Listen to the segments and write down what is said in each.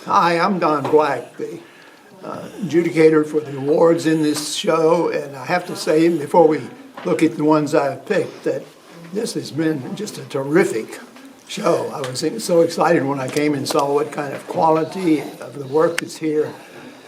Hi, I'm Don Black, the adjudicator for the awards in this show, and I have to say, before we look at the ones I've picked, that this has been just a terrific show. I was so excited when I came and saw what kind of quality of the work that's here,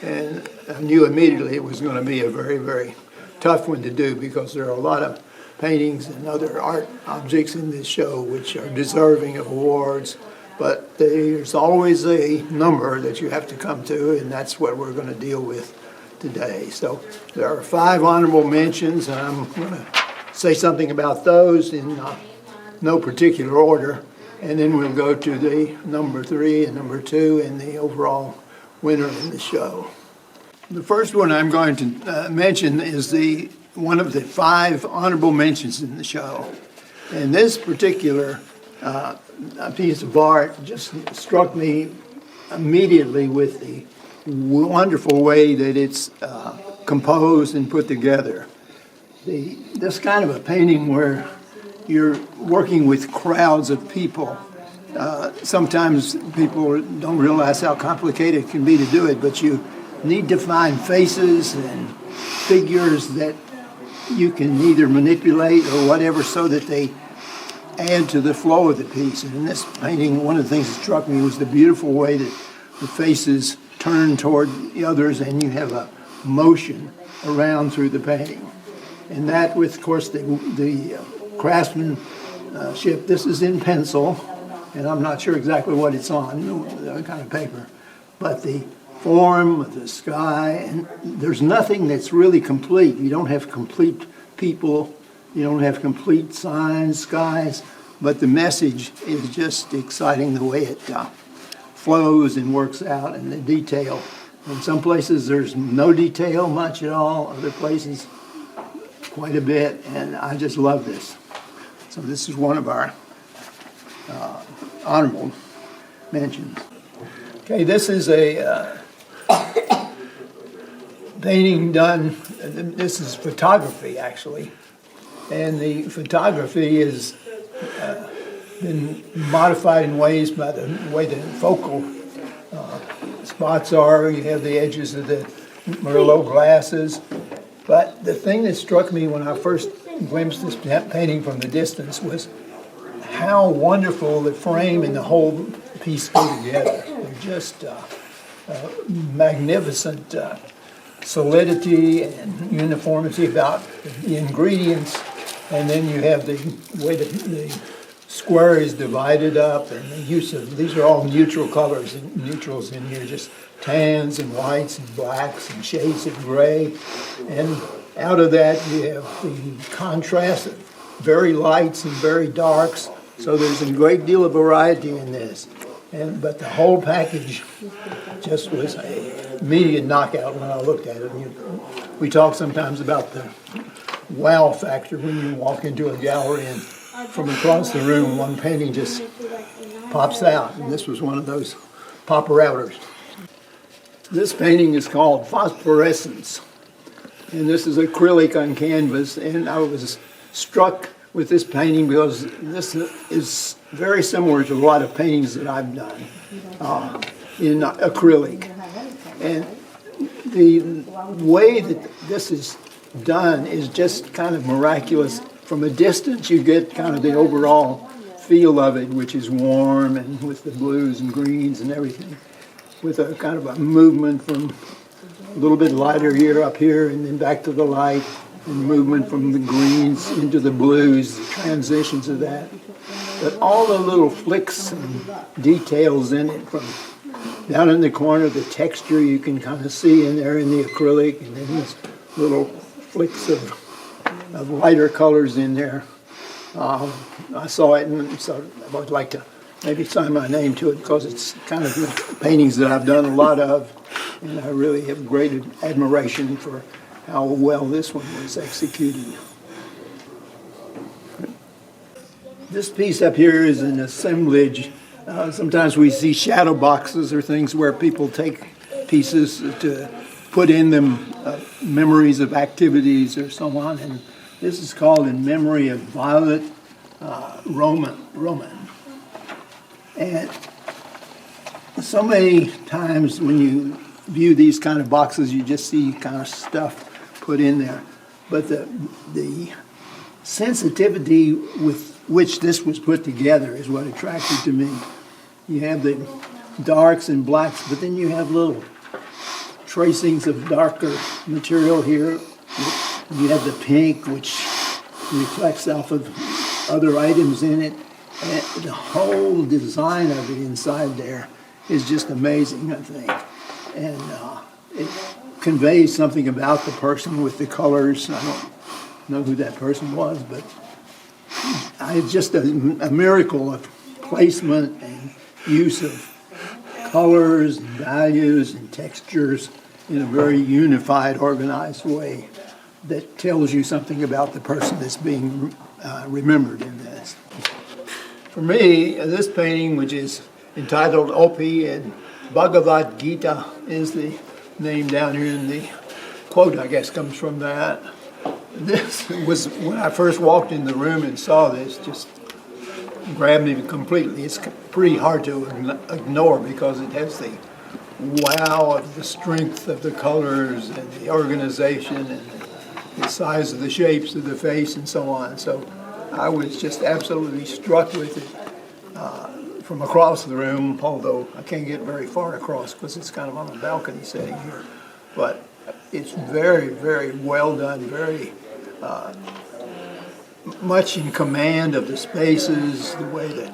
and I knew immediately it was going to be a very, very tough one to do because there are a lot of paintings and other art objects in this show which are deserving of awards. But there's always a number that you have to come to, and that's what we're going to deal with today. So there are 5 honorable mentions, and I'm going to say something about those in no particular order, and then we'll go to the number 3 and number 2 and the overall winner in the show. The first one I'm going to mention is one of the 5 honorable mentions in the show. And this particular a piece of art just struck me immediately with the wonderful way that it's composed and put together. This kind of a painting where you're working with crowds of people. Sometimes people don't realize how complicated it can be to do it, but you need to find faces and figures that you can either manipulate or whatever so that they add to the flow of the piece. And in this painting, one of the things that struck me was the beautiful way that the faces turn toward the others and you have a motion around through the painting. And that with, of course, the craftsmanship, this is in pencil, and I'm not sure exactly what it's on, what kind of paper, but the form of the sky, and there's nothing that's really complete. You don't have complete people, you don't have complete signs, skies, but the message is just exciting the way it flows and works out, and the detail. In some places there's no detail much at all, other places quite a bit, and I just love this. So this is one of our honorable mentions. Okay, this is a painting done, this is photography actually, and the photography has been modified in ways by the way the focal spots are. You have the edges of the Merlot glasses. But the thing that struck me when I first glimpsed this painting from the distance was how wonderful the frame and the whole piece go together. They're just magnificent solidity and uniformity about the ingredients. And then you have the way that the square is divided up, and the use of, these are all neutral colors and neutrals in here, just tans and whites and blacks and shades of gray. And out of that you have the contrast of very lights and very darks. So there's a great deal of variety in this. But the whole package just was an immediate knockout when I looked at it. We talk sometimes about the wow factor when you walk into a gallery and from across the room one painting just pops out, and this was one of those pop-outers. This painting is called Phosphorescence, and this is acrylic on canvas, and I was struck with this painting because this is very similar to a lot of paintings that I've done in acrylic. And the way that this is done is just kind of miraculous. From a distance you get kind of the overall feel of it, which is warm and with the blues and greens and everything, with a kind of a movement from a little bit lighter here up here and then back to the light, and movement from the greens into the blues, the transitions of that. But all the little flicks and details in it, from down in the corner, the texture you can kind of see in there in the acrylic, and then these little flicks of lighter colors in there. I saw it, and so I would like to maybe sign my name to it because it's kind of the paintings that I've done a lot of, and I really have great admiration for how well this one was executed. This piece up here is an assemblage. Sometimes we see shadow boxes or things where people take pieces to put in them memories of activities or so on, and this is called In Memory of Violet Roman. And So many times when you view these kind of boxes, you just see kind of stuff put in there. But the sensitivity with which this was put together is what attracted to me. You have the darks and blacks, but then you have little tracings of darker material here. You have the pink, which reflects off of other items in it. And the whole design of it inside there is just amazing, I think. And it conveys something about the person with the colors. I don't know who that person was, but it's just a miracle of placement and use of colors and values and textures in a very unified, organized way that tells you something about the person that's being remembered in this. For me, this painting, which is entitled Opi and Bhagavad Gita, is the name down here, and the quote, I guess, comes from that. This was, when I first walked in the room and saw this, just grabbed me completely. It's pretty hard to ignore because it has the wow of the strength of the colors and the organization and the size of the shapes of the face and so on. So I was just absolutely struck with it from across the room, although I can't get very far across because it's kind of on a balcony setting here. But it's very, very well done, very much in command of the spaces, the way the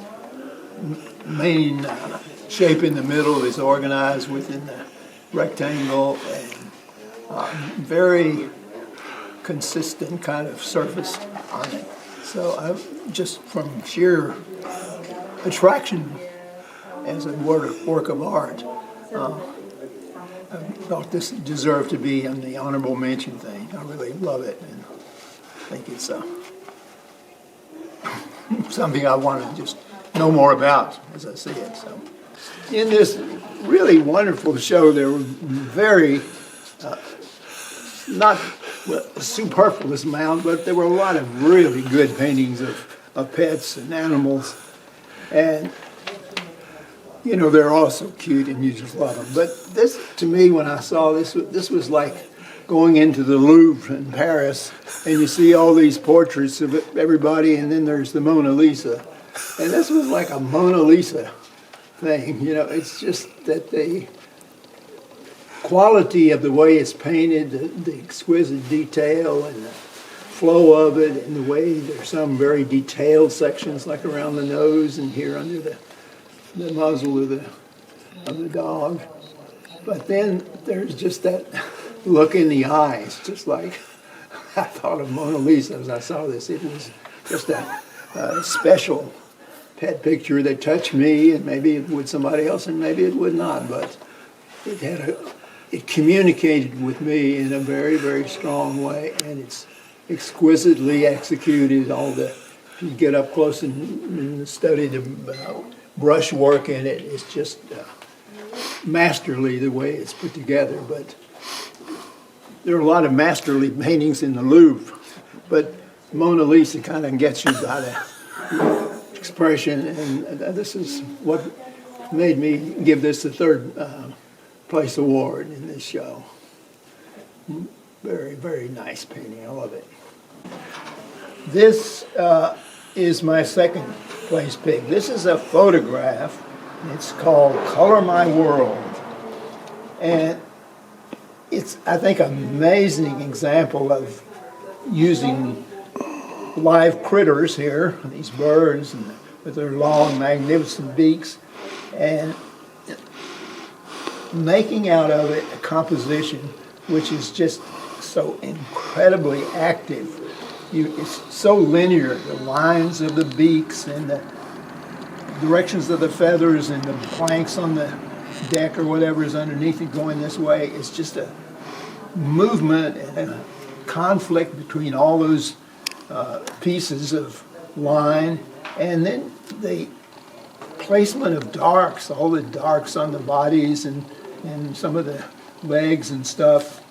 main shape in the middle is organized within the rectangle, and very consistent kind of surface on it. So I just, from sheer attraction as a work of art, I thought this deserved to be in the honorable mention thing. I really love it, and I think it's something I want to just know more about as I see it. So, in this really wonderful show, there were very not a superfluous amount, but there were a lot of really good paintings of pets and animals, and you know, they're all so cute and you just love them. But this, to me, when I saw this, this was like going into the Louvre in Paris and you see all these portraits of everybody, and then there's the Mona Lisa. And this was like a Mona Lisa thing, you know. It's just that the quality of the way it's painted, the exquisite detail and the flow of it, and the way there's some very detailed sections like around the nose and here under the muzzle of the dog. But then there's just that look in the eyes, just like I thought of Mona Lisa as I saw this. It was just a special pet picture that touched me, and maybe it would somebody else, and maybe it would not. But it communicated with me in a very, very strong way, and it's exquisitely executed. If you get up close and study the brush work in it, it's just masterly the way it's put together. But there are a lot of masterly paintings in the Louvre, but Mona Lisa kind of gets you by the expression, and this is what made me give this the third place award in this show. Very, very nice painting. I love it. This is my second place pick. This is a photograph. It's called Color My World. And it's, I think, an amazing example of using live critters here, these birds and with their long, magnificent beaks, and making out of it a composition which is just so incredibly active. It's so linear, the lines of the beaks and the directions of the feathers and the planks on the deck or whatever is underneath it going this way. It's just a movement and a conflict between all those pieces of line, and then the placement of darks, all the darks on the bodies and some of the legs and stuff,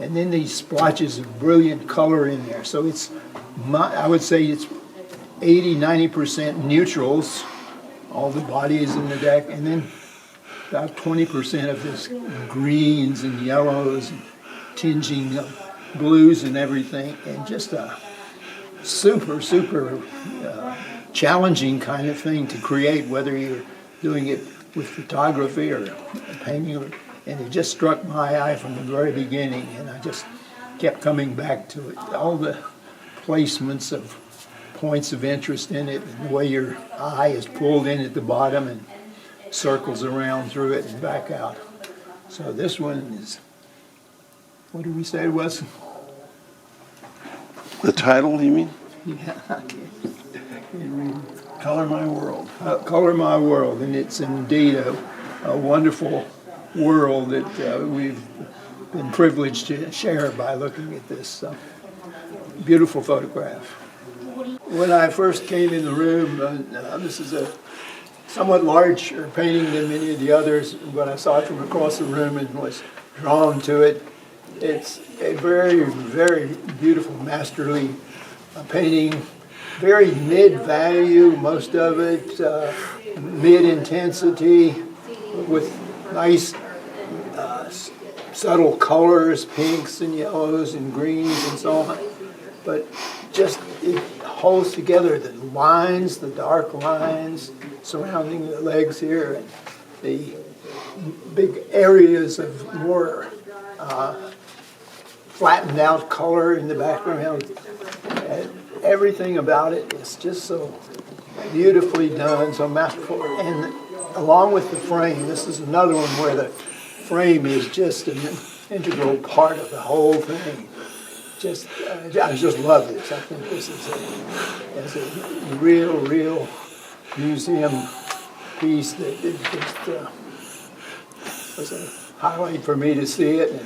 and then these splotches of brilliant color in there. So it's, I would say it's 80-90% neutrals, all the bodies in the deck, and then about 20% of this greens and yellows, and tinging of blues and everything, and just a super challenging kind of thing to create, whether you're doing it with photography or painting, and it just struck my eye from the very beginning, and I just kept coming back to it. All the placements of points of interest in it, and the way your eye is pulled in at the bottom and circles around through it and back out. So this one is, what did we say it was? The title, you mean? Yeah, I can't read. Color My World. Color My World, and it's indeed a wonderful world that we've been privileged to share by looking at this beautiful photograph. When I first came in the room, this is a somewhat larger painting than many of the others. When I saw it from across the room and was drawn to it, it's a very, very beautiful, masterly painting. Very mid-value, most of it, mid-intensity, with nice subtle colors, pinks and yellows and greens and so on. But just it holds together the lines, the dark lines surrounding the legs here, and the big areas of more flattened out color in the background. And everything about it is just so beautifully done, so masterful. And along with the frame, this is another one where the frame is just an integral part of the whole thing. I just love this. I think this is a real museum piece that it just was a highlight for me to see it and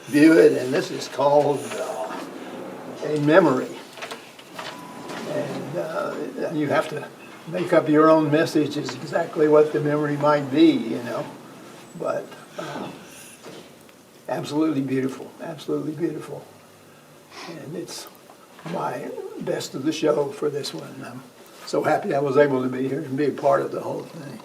view it. And this is called A Memory. And you have to make up your own message as exactly what the memory might be, you know. But absolutely beautiful, absolutely beautiful. And it's my best of the show for this one. I'm so happy I was able to be here and be a part of the whole thing.